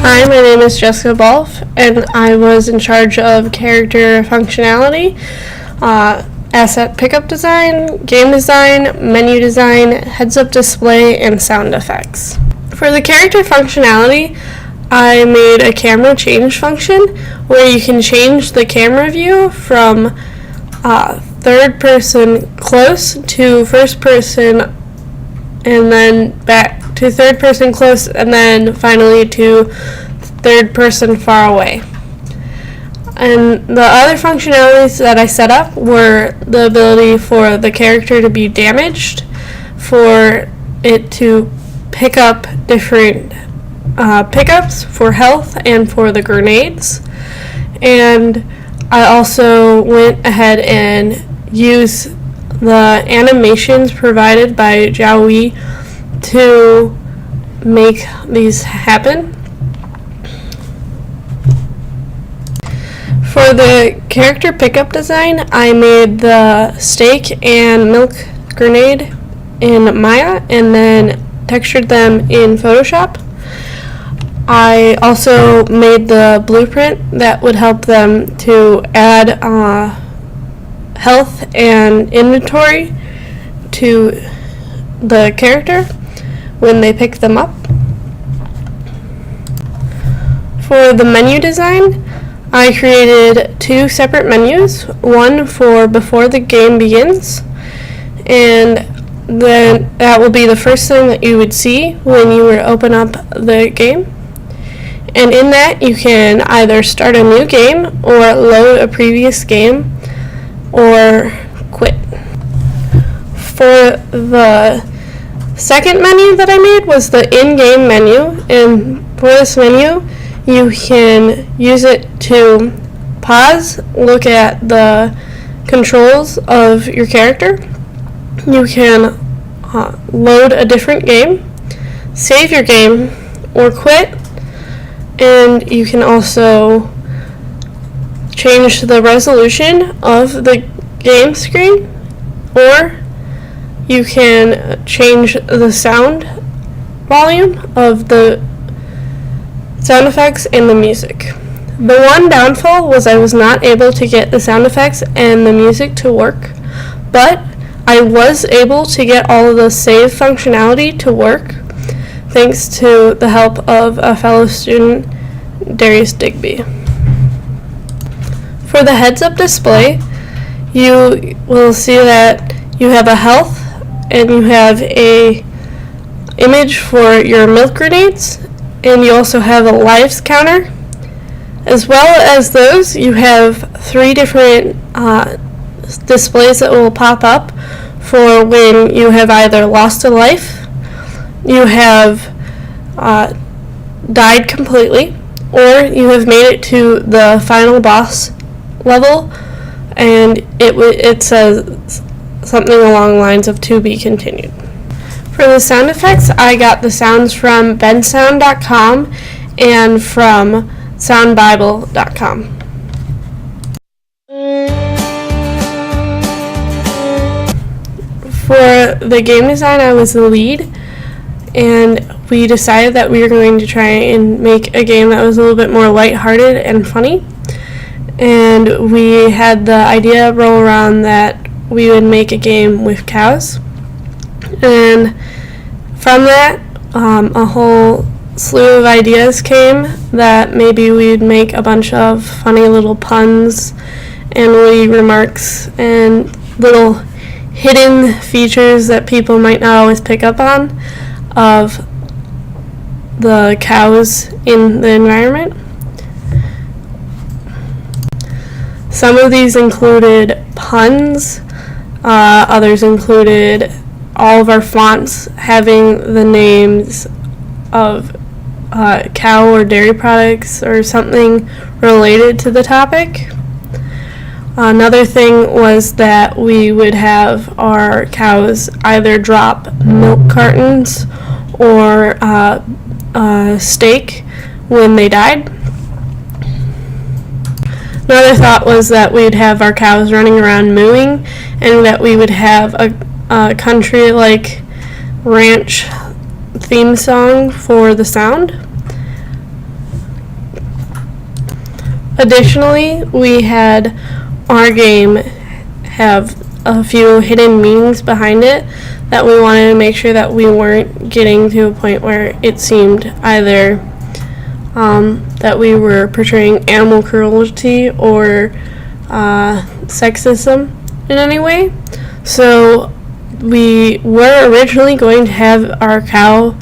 Hi, my name is Jessica Balf, and I was in charge of character functionality, asset pickup design, game design, menu design, heads-up display, and sound effects. For the character functionality, I made a camera change function where you can change the camera view from third person close to first person and then back to third person close and then finally to third person far away. And the other functionalities that I set up were the ability for the character to be damaged, for it to pick up different pickups for health and for the grenades. And I also went ahead and used the animations provided by Xiaoyi to make these happen. For the character pickup design, I made the steak and milk grenade in Maya and then textured them in Photoshop. I also made the blueprint that would help them to add health and inventory to the character when they pick them up. For the menu design, I created two separate menus, one for before the game begins, and then that will be the first thing that you would see when you were to open up the game. And in that, you can either start a new game or load a previous game or quit. For the second menu that I made was the in-game menu, and for this menu, you can use it to pause, look at the controls of your character. You can load a different game, save your game, or quit. And you can also change the resolution of the game screen, or you can change the sound volume of the sound effects and the music. The one downfall was I was not able to get the sound effects and the music to work, but I was able to get all of the save functionality to work thanks to the help of a fellow student, Darius Digby. For the heads-up display, you will see that you have a health and you have a image for your milk grenades, and you also have a lives counter. As well as those, you have three different displays that will pop up for when you have either lost a life, you have died completely, or you have made it to the final boss level, and it says something along the lines of to be continued. For the sound effects, I got the sounds from bensound.com and from soundbible.com. For the game design, I was the lead, and we decided that we were going to try and make a game that was a little bit more lighthearted and funny. And we had the idea roll around that we would make a game with cows. And from that, a whole slew of ideas came that maybe we'd make a bunch of funny little puns and witty remarks and little hidden features that people might not always pick up on of the cows in the environment. Some of these included puns, others included all of our fonts having the names of cow or dairy products or something related to the topic. Another thing was that we would have our cows either drop milk cartons or steak when they died. Another thought was that we'd have our cows running around mooing, and that we would have a country-like ranch theme song for the sound. Additionally, we had our game have a few hidden meanings behind it that we wanted to make sure that we weren't getting to a point where it seemed either that we were portraying animal cruelty or sexism in any way. So we were originally going to have our cows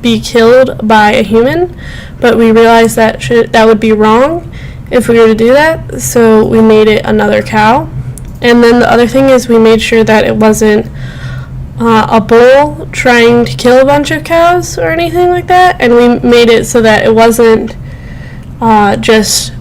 be killed by a human, but we realized that that would be wrong if we were to do that, so we made it another cow. And then the other thing is we made sure that it wasn't a bull trying to kill a bunch of cows or anything like that, and we made it so that it wasn't just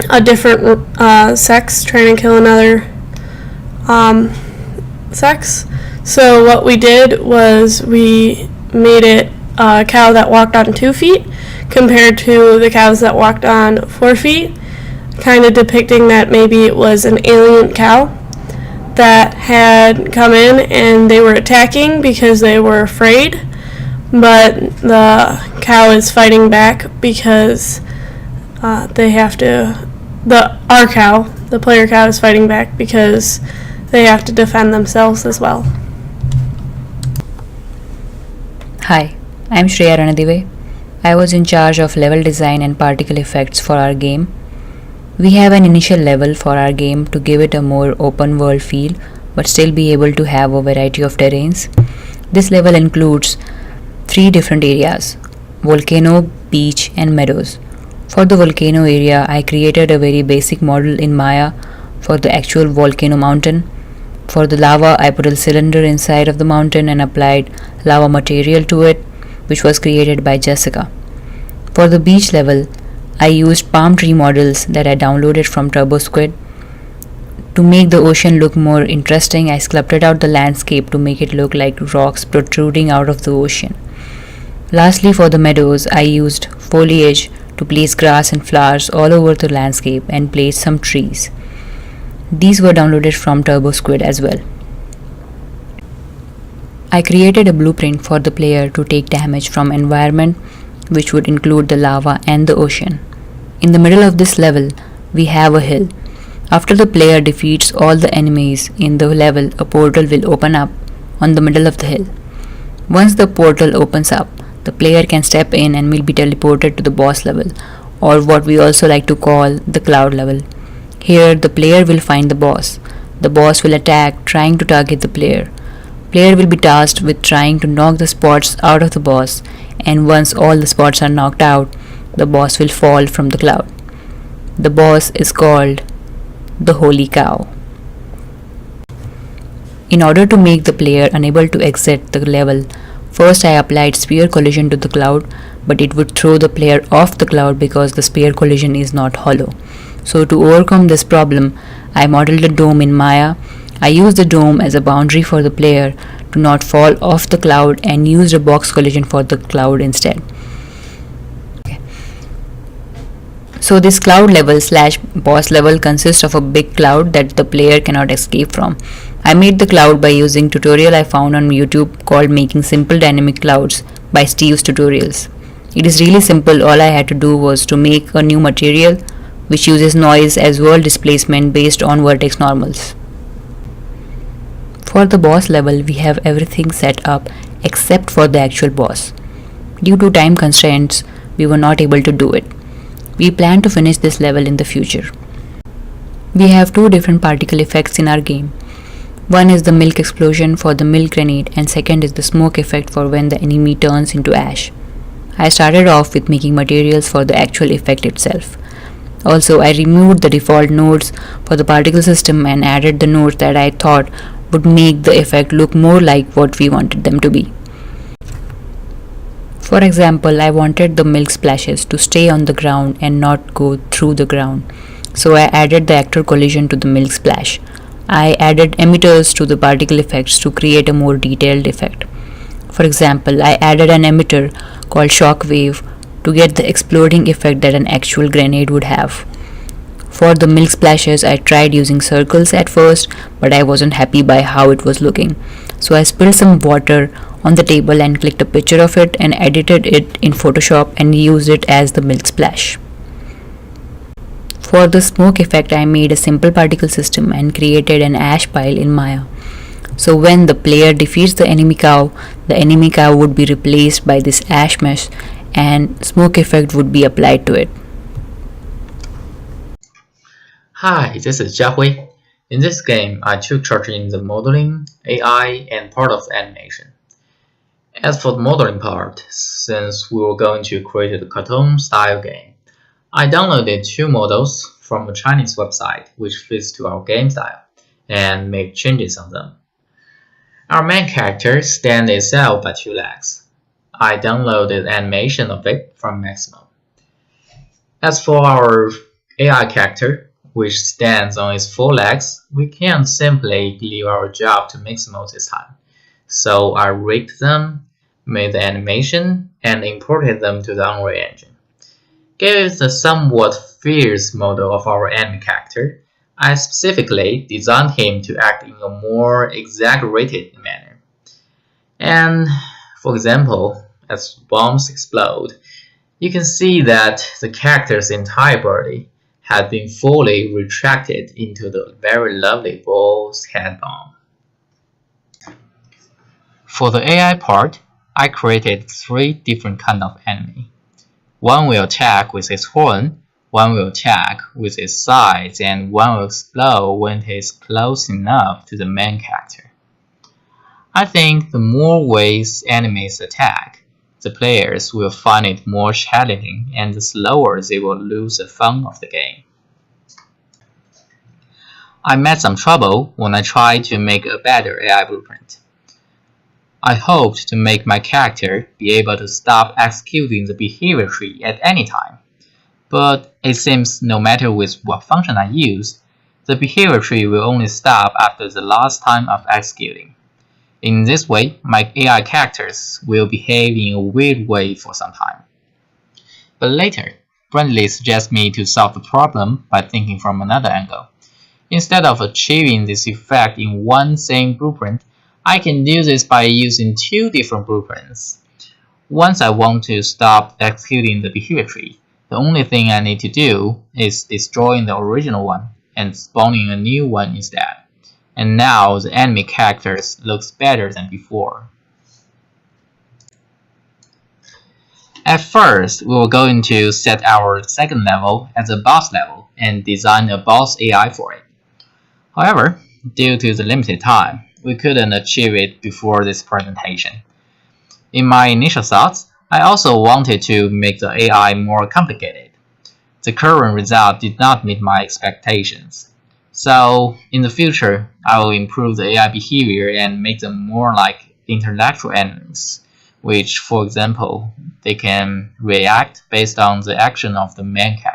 a different sex trying to kill another sex. So what we did was we made it a cow that walked on 2 feet compared to the cows that walked on 4 feet, kind of depicting that maybe it was an alien cow that had come in and they were attacking because they were afraid, but the cow is fighting back because they have to, our cow, the player cow, is fighting back because they have to defend themselves as well. Hi, I'm Shreya Ranadive. I was in charge of level design and particle effects for our game. We have an initial level for our game to give it a more open world feel but still be able to have a variety of terrains. This level includes 3 different areas: volcano, beach and meadows. For the volcano area, I created a very basic model in Maya for the actual volcano mountain. For the lava, I put a cylinder inside of the mountain and applied lava material to it, which was created by Jessica. For the beach level, I used palm tree models that I downloaded from TurboSquid. To make the ocean look more interesting, I sculpted out the landscape to make it look like rocks protruding out of the ocean. Lastly, for the meadows, I used foliage to place grass and flowers all over the landscape and placed some trees. These were downloaded from TurboSquid as well. I created a blueprint for the player to take damage from environment, which would include the lava and the ocean. In the middle of this level, we have a hill. After the player defeats all the enemies in the level, a portal will open up on the middle of the hill. Once the portal opens up, the player can step in and will be teleported to the boss level, or what we also like to call the cloud level. Here, the player will find the boss. The boss will attack, trying to target the player. Player will be tasked with trying to knock the spots out of the boss, and once all the spots are knocked out, the boss will fall from the cloud. The boss is called the Holy Cow. In order to make the player unable to exit the level, first I applied sphere collision to the cloud, but it would throw the player off the cloud because the sphere collision is not hollow. So to overcome this problem, I modeled a dome in Maya. I used the dome as a boundary for the player to not fall off the cloud and used a box collision for the cloud instead. So this cloud level / boss level consists of a big cloud that the player cannot escape from. I made the cloud by using tutorial I found on YouTube called Making Simple Dynamic Clouds by Steve's Tutorials. It is really simple. All I had to do was to make a new material which uses noise as world displacement based on vertex normals. For the boss level, we have everything set up except for the actual boss. Due to time constraints, we were not able to do it. We plan to finish this level in the future. We have 2 different particle effects in our game. One is the milk explosion for the milk grenade, and second is the smoke effect for when the enemy turns into ash. I started off with making materials for the actual effect itself. Also, I removed the default nodes for the particle system and added the nodes that I thought would make the effect look more like what we wanted them to be. For example, I wanted the milk splashes to stay on the ground and not go through the ground. So I added the actor collision to the milk splash. I added emitters to the particle effects to create a more detailed effect. For example, I added an emitter called shockwave to get the exploding effect that an actual grenade would have. For the milk splashes, I tried using circles at first, but I wasn't happy by how it was looking. So I spilled some water on the table and clicked a picture of it and edited it in Photoshop and used it as the milk splash. For the smoke effect, I made a simple particle system and created an ash pile in Maya. So when the player defeats the enemy cow would be replaced by this ash mesh and smoke effect would be applied to it. Hi, this is Jiahui. In this game, I took charge in the modeling, AI, and part of animation. As for the modeling part, since we were going to create a cartoon-style game, I downloaded 2 models from a Chinese website which fits to our game style, and made changes on them. Our main character stands itself by 2 legs. I downloaded animation of it from Maximo. As for our AI character, which stands on its 4 legs, we can't simply leave our job to Maximo this time. So I rigged them, made the animation, and imported them to the Unreal Engine. Gave it a somewhat fierce model of our enemy character. I specifically designed him to act in a more exaggerated manner. And, for example, as bombs explode, you can see that the character's entire body had been fully retracted into the very lovely ball's head bomb. For the AI part, I created 3 different kinds of enemy. One will attack with its horn, one will attack with its sides, and one will explode when it is close enough to the main character. I think the more ways enemies attack, the players will find it more challenging, and the slower they will lose the fun of the game. I met some trouble when I tried to make a better AI blueprint. I hoped to make my character be able to stop executing the behavior tree at any time, but it seems no matter with what function I use, the behavior tree will only stop after the last time of executing. In this way, my AI characters will behave in a weird way for some time. But later, Brandley suggests me to solve the problem by thinking from another angle. Instead of achieving this effect in one same blueprint, I can do this by using 2 different blueprints. Once I want to stop executing the behavior tree, the only thing I need to do is destroying the original one and spawning a new one instead. And now the enemy characters looks better than before. At first, we were going to set our second level as a boss level and design a boss AI for it. However, due to the limited time, we couldn't achieve it before this presentation. In my initial thoughts, I also wanted to make the AI more complicated. The current result did not meet my expectations. So, in the future, I will improve the AI behavior and make them more like intellectual enemies, which, for example, they can react based on the action of the main character.